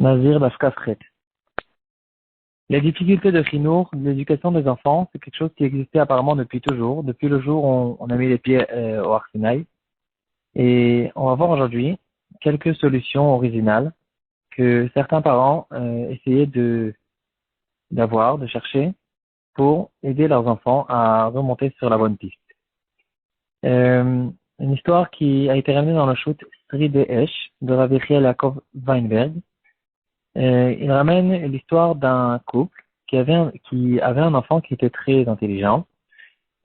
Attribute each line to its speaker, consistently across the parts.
Speaker 1: Nazir Dafkafret. Les difficultés de chinour, de l'éducation des enfants, c'est quelque chose qui existait apparemment depuis toujours, depuis le jour où on a mis les pieds au Arsinaï. Et on va voir aujourd'hui quelques solutions originales que certains parents essayaient de chercher pour aider leurs enfants à remonter sur la bonne piste. Une histoire qui a été ramenée dans le shoot Sri de Esh de Rabbi Yaakov Weinberg. Il ramène l'histoire d'un couple qui avait un enfant qui était très intelligent.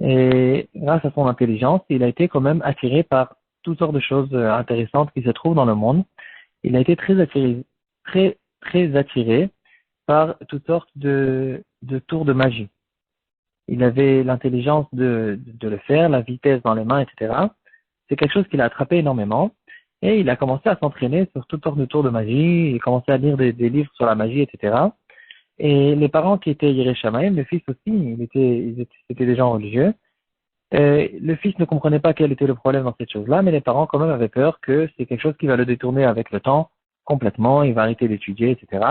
Speaker 1: Et grâce à son intelligence, il a été quand même attiré par toutes sortes de choses intéressantes qui se trouvent dans le monde. Il a été très attiré par toutes sortes de tours de magie. Il avait l'intelligence de le faire, la vitesse dans les mains, etc. C'est quelque chose qu'il a attrapé énormément. Et il a commencé à s'entraîner sur toutes sortes de tours de magie. Il a commencé à lire des livres sur la magie, etc. Et les parents qui étaient Yireh Shamayim, le fils aussi, c'était des gens religieux. Le fils ne comprenait pas quel était le problème dans cette chose-là, mais les parents quand même avaient peur que c'est quelque chose qui va le détourner avec le temps complètement, il va arrêter d'étudier, etc.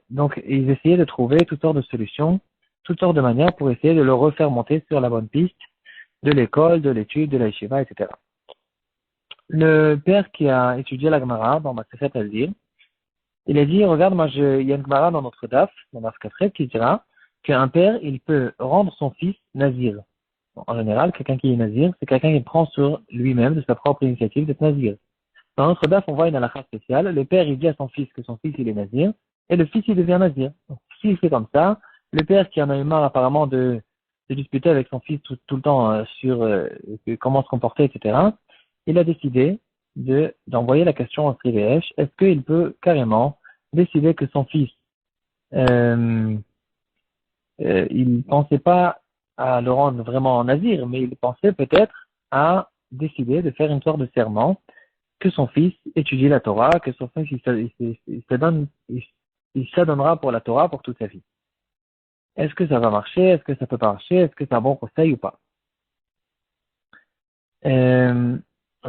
Speaker 1: Donc ils essayaient de trouver toutes sortes de solutions, toutes sortes de manières pour essayer de le refaire monter sur la bonne piste de l'école, de l'étude, de la yeshiva, etc. Le père qui a étudié la Gemara dans Masechet Al-Dir, il a dit, regarde, il y a une Gemara dans notre daf, dans Daf Kafret, qui dira qu'un père, il peut rendre son fils nazir. En général, quelqu'un qui est nazir, c'est quelqu'un qui prend sur lui-même, de sa propre initiative, d'être nazir. Dans notre daf, on voit une halakha spéciale. Le père, il dit à son fils que son fils, il est nazir, et le fils, il devient nazir. Donc, s'il fait comme ça, le père qui en a eu marre apparemment de disputer avec son fils tout le temps sur comment se comporter, etc., il a décidé d'envoyer la question à Srivesh, est-ce qu'il peut carrément décider que son fils, il pensait pas à le rendre vraiment nazir, mais il pensait peut-être à décider de faire une sorte de serment que son fils étudie la Torah, que son fils il s'adonnera pour la Torah pour toute sa vie. Est-ce que ça va marcher? Est-ce que ça peut pas marcher? Est-ce que c'est un bon conseil ou pas?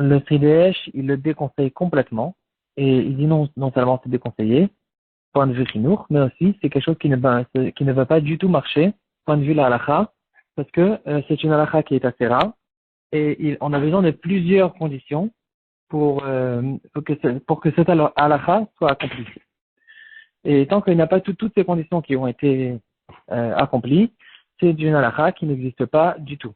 Speaker 1: Le Sridesh, il le déconseille complètement, et il dit non seulement c'est déconseillé, point de vue chinour, mais aussi c'est quelque chose qui ne va pas du tout marcher, point de vue la halakha, parce que c'est une halakha qui est assez rare, et on a besoin de plusieurs conditions pour que cette halakha soit accomplie. Et tant qu'il n'y a pas toutes ces conditions qui ont été accomplies, c'est une halakha qui n'existe pas du tout.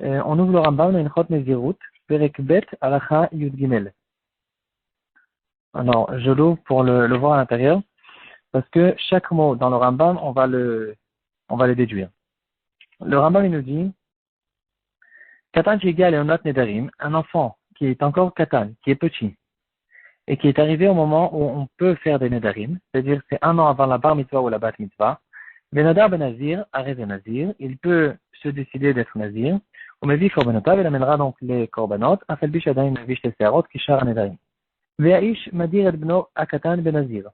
Speaker 1: On ouvre le Rambam, on a une Chot Nezirut, Perek Bet, halakha Yud Gimel. Alors, je l'ouvre pour le voir à l'intérieur, parce que chaque mot dans le Rambam, on va le déduire. Le Rambam, il nous dit, Katan Shiga Leonat Nedarim, un enfant qui est encore Katan, qui est petit, et qui est arrivé au moment où on peut faire des Nedarim, c'est-à-dire c'est un an avant la Bar Mitzvah ou la Bat Mitzvah, Benadar Benazir, arrête de Nazir, il peut se décider d'être Nazir, ou Mevi Korbanotah, il amènera donc les Korbanot, Afel Bish Adaim Mevish les Seharot, Kishar Nedarim. Ve'aish Madir et Bno Akatan Benazir.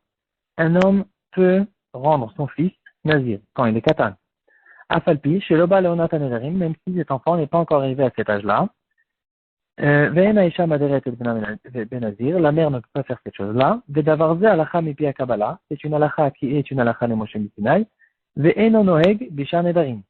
Speaker 1: Un homme peut rendre son fils Nazir quand il est Katan. Afalpi, chez Loba Leonatan Nedarim, même si cet enfant n'est pas encore arrivé à cet âge-là. Ve'en Aisha Maderet et Benazir, la mère ne peut pas faire cette chose-là. Ve'davarze Alacha Mipi Kabbalah, c'est une Alacha qui est une Alacha de Moshe Sinai. Ve'en Noeg Bishar Nedarim.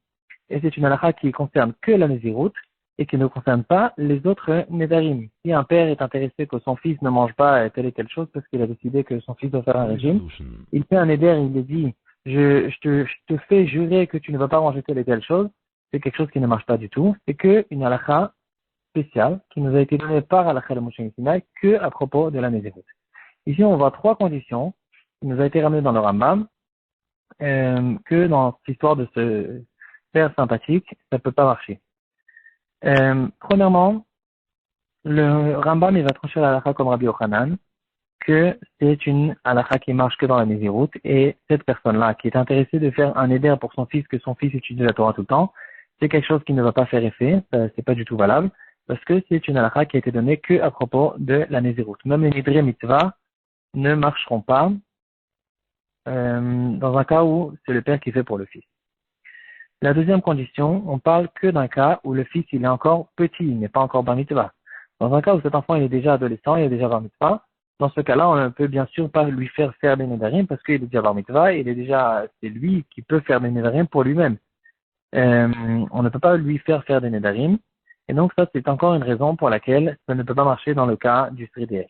Speaker 1: Et c'est une halakha qui concerne que la Nézirut et qui ne concerne pas les autres Nédarim. Si un père est intéressé que son fils ne mange pas telle et telle chose parce qu'il a décidé que son fils doit faire un régime, il fait un Néder, il lui dit je te fais jurer que tu ne vas pas manger telle et telle chose, c'est quelque chose qui ne marche pas du tout. C'est que une halakha spéciale qui nous a été donnée par halakha de Moshe Sinai que à propos de la Nézirut. Ici, on voit trois conditions qui nous a été ramenées dans le Rambam que dans cette histoire de ce père sympathique, ça peut pas marcher. Premièrement, le Rambam, il va trancher la halakha comme Rabbi Yochanan, que c'est une halakha qui marche que dans la Nézirut, et cette personne-là, qui est intéressée de faire un éder pour son fils, que son fils étudie la Torah tout le temps, c'est quelque chose qui ne va pas faire effet, c'est pas du tout valable, parce que c'est une halakha qui a été donnée que à propos de la Nézirut. Même les Nidrei Mitzvah ne marcheront pas, dans un cas où c'est le père qui fait pour le fils. La deuxième condition, on parle que d'un cas où le fils il est encore petit, il n'est pas encore bar mitzvah. Dans un cas où cet enfant il est déjà adolescent, il est déjà bar mitzvah, Dans ce cas-là, on ne peut bien sûr pas lui faire des nédarim parce qu'il est déjà bar mitzvah, c'est lui qui peut faire des nédarim pour lui-même. On ne peut pas lui faire des nédarim. Et donc ça, c'est encore une raison pour laquelle ça ne peut pas marcher dans le cas du Sridh.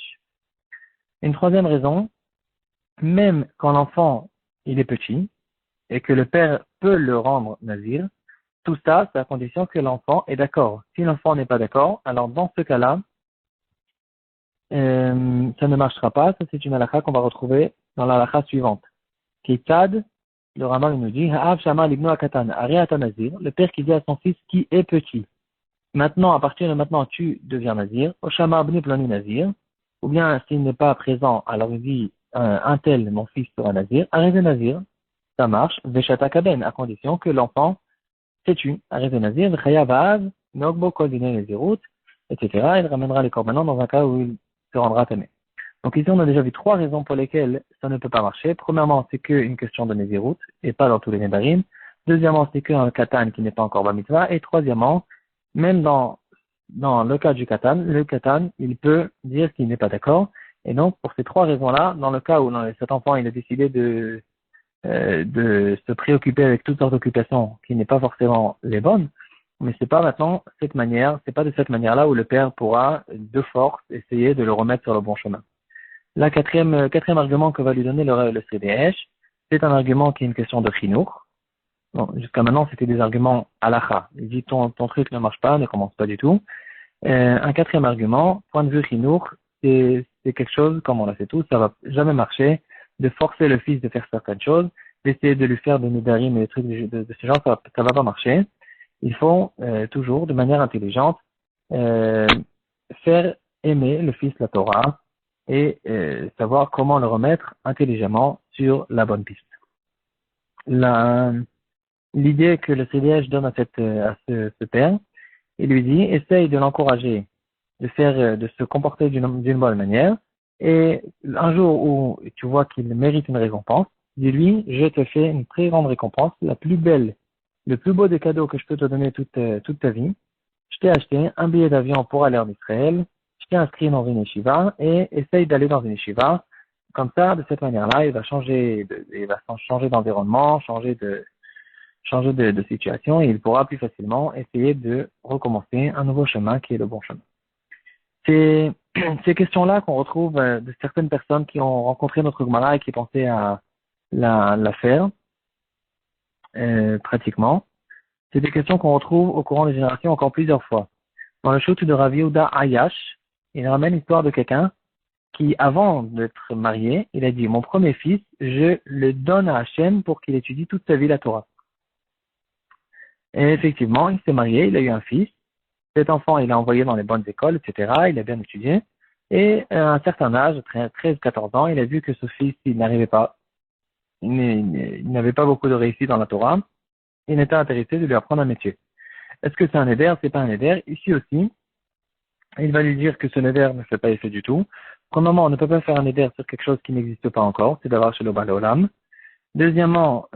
Speaker 1: Une troisième raison, même quand l'enfant, il est petit, et que le père peut le rendre nazir, tout ça, c'est à condition que l'enfant est d'accord. Si l'enfant n'est pas d'accord, alors dans ce cas-là, ça ne marchera pas. Ça, c'est une halakha qu'on va retrouver dans la halakha suivante. Kitad, le Rambam nous dit, Ha'av shama libno akatan, ariata nazir, le père qui dit à son fils qui est petit. Maintenant, à partir de maintenant, tu deviens nazir. Oshama abni plani nazir. Ou bien, s'il n'est pas présent, alors il dit, un tel, mon fils sera nazir. Arrêtez nazir. Ça marche. Veshata kaben, à condition que l'enfant s'est tu. Arrêtez nazir. V'chaya ba'av, nogbo kol dine nazirut, etc. Il ramènera les korbanot dans un cas où il se rendra tamé. Donc ici, on a déjà vu trois raisons pour lesquelles ça ne peut pas marcher. Premièrement, c'est qu'une question de nazirut, et pas dans tous les nedarim. Deuxièmement, c'est qu'un katan qui n'est pas encore bar mitzvah. Et troisièmement, même dans le cas du katan, le katan, il peut dire qu'il n'est pas d'accord. Et donc, pour ces trois raisons-là, dans le cas où cet enfant il a décidé de se préoccuper avec toutes sortes d'occupations qui n'est pas forcément les bonnes, mais c'est pas maintenant cette manière, c'est pas de cette manière-là où le père pourra de force essayer de le remettre sur le bon chemin. La quatrième argument que va lui donner le CDH, c'est un argument qui est une question de chinour. Bon, jusqu'à maintenant, c'était des arguments halakha. Il dit ton truc ne marche pas, ne commence pas du tout. Un quatrième argument, point de vue chinour, c'est quelque chose, comme on l'a fait tous, ça va jamais marcher, de forcer le fils de faire certaines choses, d'essayer de lui faire des nidarim et des trucs de ce genre, ça va pas marcher. Il faut toujours, de manière intelligente, faire aimer le fils la Torah et savoir comment le remettre intelligemment sur la bonne piste. L'idée que le CDH donne à ce père, il lui dit, essaye de l'encourager de se comporter d'une bonne manière, et un jour où tu vois qu'il mérite une récompense, dis-lui, je te fais une très grande récompense, la plus belle, le plus beau des cadeaux que je peux te donner toute ta vie. Je t'ai acheté un billet d'avion pour aller en Israël, je t'ai inscrit dans une yeshiva, et essaye d'aller dans une yeshiva. Comme ça, de cette manière-là, il va changer d'environnement, changer de situation, et il pourra plus facilement essayer de recommencer un nouveau chemin qui est le bon chemin. C'est ces questions-là qu'on retrouve de certaines personnes qui ont rencontré notre Gemara et qui pensaient à la faire pratiquement. C'est des questions qu'on retrouve au courant des générations encore plusieurs fois. Dans le shoot de Rav Yehuda Ayash, il ramène l'histoire de quelqu'un qui, avant d'être marié, il a dit, mon premier fils, je le donne à Hachem pour qu'il étudie toute sa vie la Torah. Et effectivement, il s'est marié, il a eu un fils. Cet enfant, il l'a envoyé dans les bonnes écoles, etc. Il a bien étudié. Et à un certain âge, 13-14 ans, il a vu que ce fils, il n'arrivait pas. Il n'avait pas beaucoup de réussite dans la Torah. Il était intéressé de lui apprendre un métier. Est-ce que c'est un éder? C'est pas un éder. Ici aussi, il va lui dire que ce éder ne fait pas effet du tout. Premièrement, on ne peut pas faire un éder sur quelque chose qui n'existe pas encore. C'est d'avoir chez le Bal Olam. Deuxièmement,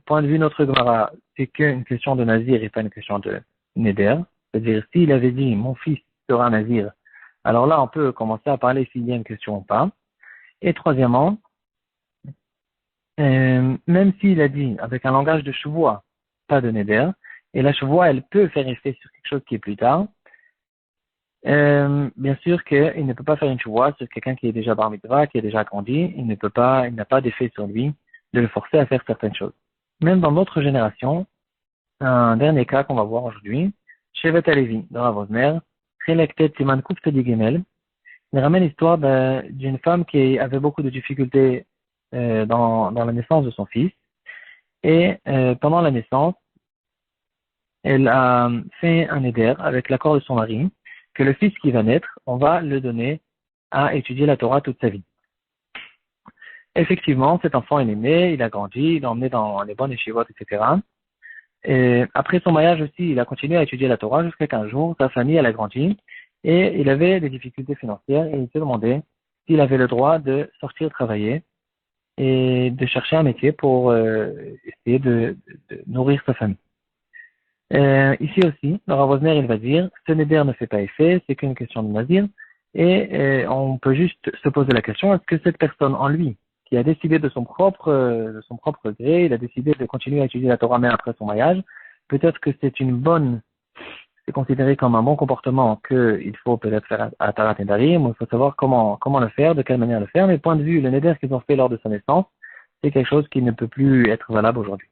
Speaker 1: point de vue notre Gemara, c'est qu'une question de nazir et pas une question de néder. C'est-à-dire, s'il avait dit, mon fils sera nazir, alors là, on peut commencer à parler s'il y a une question ou pas. Et troisièmement, même s'il a dit, avec un langage de chevois, pas de néder, et la chevois, elle peut faire effet sur quelque chose qui est plus tard, bien sûr qu'il ne peut pas faire une chevois sur quelqu'un qui est déjà bar mitzvah, qui est déjà grandi, il n'a pas d'effet sur lui de le forcer à faire certaines choses. Même dans d'autres générations, un dernier cas qu'on va voir aujourd'hui, Shevet Alevi, dans Rav Osmer, Chelektet Siman Kuf Tzadi Gimel, il ramène l'histoire d'une femme qui avait beaucoup de difficultés dans la naissance de son fils. Et pendant la naissance, elle a fait un éder avec l'accord de son mari, que le fils qui va naître, on va le donner à étudier la Torah toute sa vie. Effectivement, cet enfant il est né, il a grandi, il l'a emmené dans les bonnes yeshivot, etc. Et après son mariage aussi, il a continué à étudier la Torah jusqu'à qu'un jour, sa famille elle a grandi et il avait des difficultés financières et il se demandait s'il avait le droit de sortir travailler et de chercher un métier pour essayer de nourrir sa famille. Ici aussi, le Rav Osner il va dire, ce néder ne fait pas effet, c'est qu'une question de nazir, Et on peut juste se poser la question, est-ce que cette personne en lui, qui a décidé de son propre gré, il a décidé de continuer à étudier la Torah même après son mariage, peut-être que c'est considéré comme un bon comportement qu'il faut peut-être faire à Tarat Nedarim, il faut savoir comment le faire, de quelle manière le faire, mais point de vue, le Neder qu'ils ont fait lors de sa naissance, c'est quelque chose qui ne peut plus être valable aujourd'hui.